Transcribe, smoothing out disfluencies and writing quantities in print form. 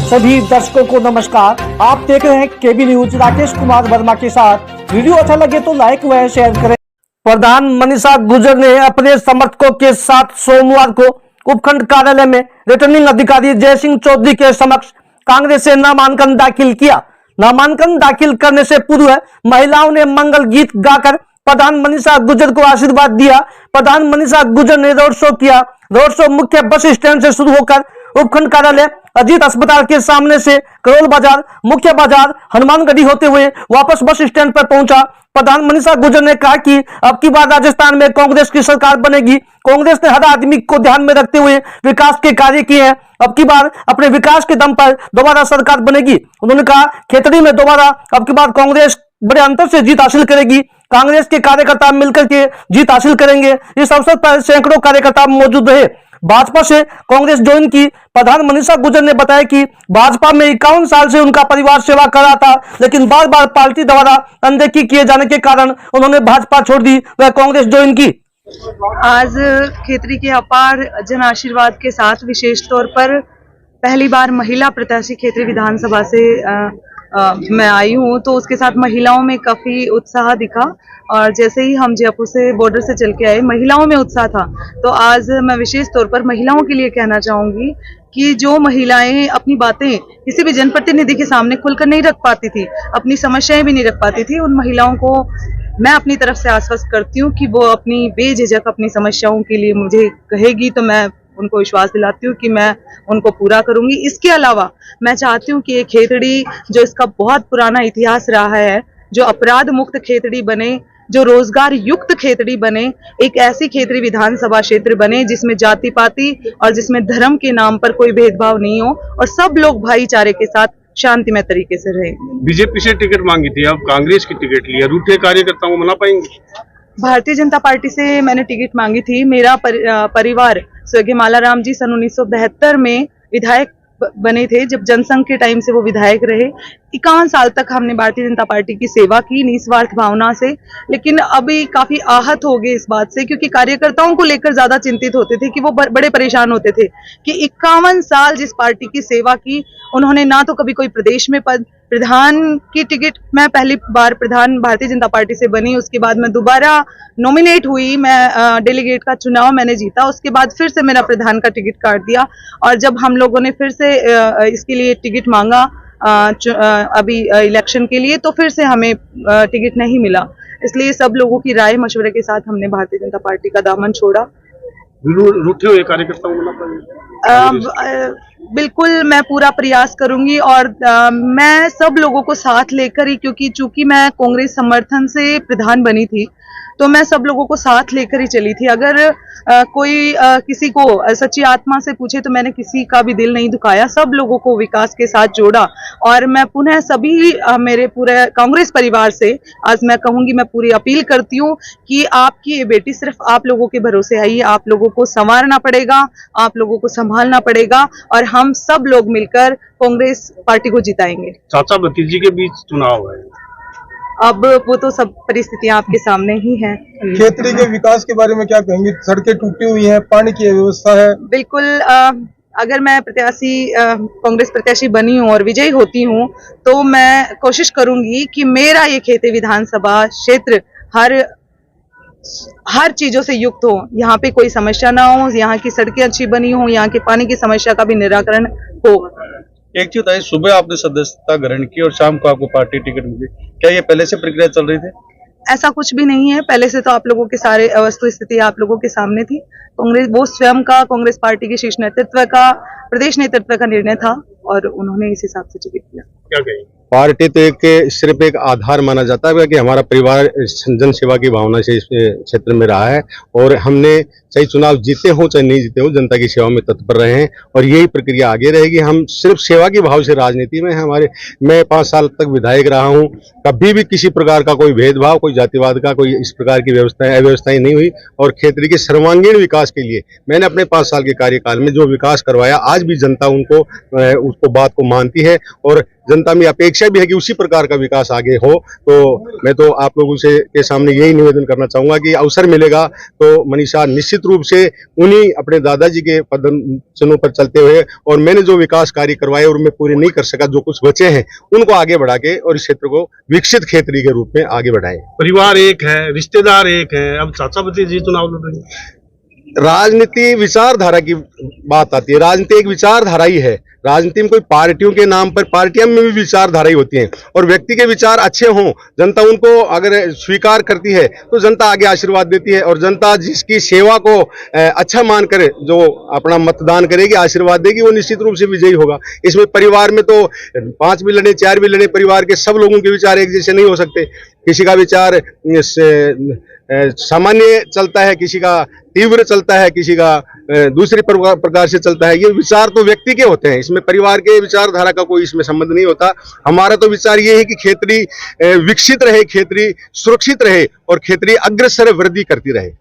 सभी दर्शकों को नमस्कार। आप देख रहे हैं केबी न्यूज। राकेश कुमार वर्मा के साथ। वीडियो अच्छा लगे तो लाइक व शेयर करें। प्रधान मनीषा गुर्जर ने अपने समर्थकों के साथ सोमवार को उपखंड कार्यालय में रिटर्निंग अधिकारी जय सिंह चौधरी के समक्ष कांग्रेस से नामांकन दाखिल किया। नामांकन दाखिल करने से पूर्व महिलाओं ने मंगल गीत गाकर प्रधान मनीषा गुर्जर को आशीर्वाद दिया। प्रधान मनीषा गुर्जर ने रोड शो किया। रोड शो मुख्य बस स्टैंड से शुरू होकर उपखंड कार्यालय, अजीत अस्पताल के सामने से करोल बाजार, मुख्य बाजार, हनुमानगढ़ी होते हुए वापस बस स्टैंड पर पहुंचा। प्रधान मनीषा गुर्जर ने कहा कि अब की बार राजस्थान में कांग्रेस की सरकार बनेगी। कांग्रेस ने हर आदमी को ध्यान में रखते हुए विकास के कार्य किए हैं। अब की बार अपने विकास के दम पर दोबारा सरकार बनेगी। उन्होंने कहा खेतड़ी में दोबारा अब की बार कांग्रेस बड़े अंतर से जीत हासिल करेगी। कांग्रेस के कार्यकर्ता मिलकर के जीत हासिल करेंगे। इस अवसर पर सैकड़ों कार्यकर्ता मौजूद रहे। भाजपा से कांग्रेस ज्वाइन की प्रधान मनीषा गुर्जर ने बताया कि भाजपा में 51 साल से उनका परिवार सेवा कर रहा था, लेकिन बार बार पार्टी द्वारा अनदेखी किए जाने के कारण उन्होंने भाजपा छोड़ दी व कांग्रेस ज्वाइन की। आज खेतड़ी के अपार जन आशीर्वाद के साथ विशेष तौर पर पहली बार महिला प्रत्याशी खेतड़ी विधानसभा से मैं आई हूँ, तो उसके साथ महिलाओं में काफी उत्साह दिखा। और जैसे ही हम जयपुर से बॉर्डर से चल के आए, महिलाओं में उत्साह था। तो आज मैं विशेष तौर पर महिलाओं के लिए कहना चाहूंगी कि जो महिलाएं अपनी बातें किसी भी जनप्रतिनिधि के सामने खुलकर नहीं रख पाती थी, अपनी समस्याएं भी नहीं रख पाती थी, उन महिलाओं को मैं अपनी तरफ से आश्वस्त करती हूँ कि वो अपनी बेझिझक अपनी समस्याओं के लिए मुझे कहेगी, तो मैं उनको विश्वास दिलाती हूँ कि मैं उनको पूरा करूंगी। इसके अलावा मैं चाहती हूँ कि ये खेतड़ी जो इसका बहुत पुराना इतिहास रहा है, जो अपराध मुक्त खेतड़ी बने, जो रोजगार युक्त खेतड़ी बने, एक ऐसी खेतड़ी विधानसभा क्षेत्र बने जिसमें जाति पाति और जिसमें धर्म के नाम पर कोई भेदभाव नहीं हो और सब लोग भाईचारे के साथ शांतिमय तरीके से रहे। बीजेपी से टिकट मांगी थी, अब कांग्रेस की टिकट लिया, रूठे कार्यकर्ताओं को मना पाएंगे? भारतीय जनता पार्टी से मैंने टिकट मांगी थी। मेरा परिवार स्वर्गीय मालाराम जी सन 1972 में विधायक बने थे, जब जनसंघ के टाइम से वो विधायक रहे। 51 साल तक हमने भारतीय जनता पार्टी की सेवा की निस्वार्थ भावना से, लेकिन अभी काफी आहत हो गए इस बात से, क्योंकि कार्यकर्ताओं को लेकर ज्यादा चिंतित होते थे कि वो बड़े परेशान होते थे कि 51 साल जिस पार्टी की सेवा की, उन्होंने ना तो कभी कोई प्रदेश में पद, प्रधान की टिकट, मैं पहली बार प्रधान भारतीय जनता पार्टी से बनी, उसके बाद मैं दोबारा नॉमिनेट हुई, मैं डेलीगेट का चुनाव मैंने जीता, उसके बाद फिर से मेरा प्रधान का टिकट काट दिया। और जब हम लोगों ने फिर से इसके लिए टिकट मांगा अभी इलेक्शन के लिए, तो फिर से हमें टिकट नहीं मिला। इसलिए सब लोगों की राय मशवरे के साथ हमने भारतीय जनता पार्टी का दामन छोड़ा। रूठे हुए कार्यकर्ताओं को बिल्कुल मैं पूरा प्रयास करूंगी और मैं सब लोगों को साथ लेकर ही, क्योंकि चूंकि मैं कांग्रेस समर्थन से प्रधान बनी थी, तो मैं सब लोगों को साथ लेकर ही चली थी। अगर कोई किसी को सच्ची आत्मा से पूछे तो मैंने किसी का भी दिल नहीं दुखाया, सब लोगों को विकास के साथ जोड़ा। और मैं पुनः सभी मेरे पूरे कांग्रेस परिवार से आज मैं कहूंगी, मैं पूरी अपील करती हूँ कि आपकी ये बेटी सिर्फ आप लोगों के भरोसे आई है। आप लोगों को संवारना पड़ेगा, आप लोगों को संभालना पड़ेगा और हम सब लोग मिलकर कांग्रेस पार्टी को जिताएंगे। चाचा भतीजी के बीच चुनाव है, अब वो तो सब परिस्थितियां आपके सामने ही हैं। खेतड़ी के विकास के बारे में क्या कहेंगे? सड़कें टूटी हुई हैं, पानी की व्यवस्था है। बिल्कुल, अगर मैं कांग्रेस प्रत्याशी बनी हूँ और विजयी होती हूँ, तो मैं कोशिश करूंगी कि मेरा ये खेतड़ी विधानसभा क्षेत्र हर चीजों से युक्त हो। यहाँ पे कोई समस्या ना हो, यहाँ की सड़कें अच्छी बनी हो, यहाँ के पानी की समस्या का भी निराकरण हो। एक चीज है, सुबह आपने सदस्यता ग्रहण की और शाम को आपको पार्टी टिकट मिली, क्या ये पहले से प्रक्रिया चल रही थी? ऐसा कुछ भी नहीं है, पहले से तो आप लोगों के सारे वस्तु स्थिति आप लोगों के सामने थी। कांग्रेस वो स्वयं का, कांग्रेस पार्टी के शीर्ष नेतृत्व का, प्रदेश नेतृत्व का निर्णय था और उन्होंने इस हिसाब से टिकट दिया। क्या कहें? पार्टी तो सिर्फ एक आधार माना जाता है कि हमारा परिवार जन सेवा की भावना से इस क्षेत्र में रहा है और हमने चाहे चुनाव जीते हो चाहे नहीं जीते हो, जनता की सेवा में तत्पर रहे हैं और यही प्रक्रिया आगे रहेगी। हम सिर्फ सेवा की भाव से राजनीति में मैं 5 साल तक विधायक रहा हूं, कभी भी किसी प्रकार का कोई भेदभाव, कोई जातिवाद का, कोई इस प्रकार की अव्यवस्थाएं नहीं हुई। और खेतड़ी के सर्वांगीण विकास के लिए मैंने अपने 5 साल के कार्यकाल में जो विकास करवाया, आज भी जनता उसको बात को मानती है और जनता में अपेक्षा भी है कि उसी प्रकार का विकास आगे हो। तो मैं तो आप लोगों से के सामने यही निवेदन करना चाहूंगा कि अवसर मिलेगा तो मनीषा निश्चित रूप से उन्हीं अपने दादाजी के पदचिन्हों पर चलते हुए और मैंने जो विकास कार्य करवाए और मैं पूरे नहीं कर सका, जो कुछ बचे हैं उनको आगे बढ़ा के और इस क्षेत्र को विकसित क्षेत्रीय के रूप में आगे बढ़ाएं। परिवार एक है, रिश्तेदार एक है, अब चाचा भतीजे चुनाव लड़ रहे हैं। राजनीति विचारधारा की बात आती है। राजनीति एक विचारधारा ही है। राजनीति में कोई पार्टियों के नाम पर, पार्टियां में भी विचारधारा ही होती हैं और व्यक्ति के विचार अच्छे हों, जनता उनको अगर स्वीकार करती है तो जनता आगे आशीर्वाद देती है और जनता जिसकी सेवा को अच्छा मान कर जो अपना मतदान करेगी, आशीर्वाद देगी, वो निश्चित रूप से विजयी होगा। इसमें परिवार में तो 5 भी लड़े, 4 भी लड़े, परिवार के सब लोगों के विचार एक जैसे नहीं हो सकते। किसी का विचार सामान्य चलता है, किसी का तीव्र चलता है, किसी का दूसरे प्रकार से चलता है। ये विचार तो व्यक्ति के होते हैं, इसमें परिवार के विचारधारा का कोई इसमें संबंध नहीं होता। हमारा तो विचार ये है कि क्षेत्रीय विकसित रहे, क्षेत्रीय सुरक्षित रहे और क्षेत्रीय अग्रसर वृद्धि करती रहे।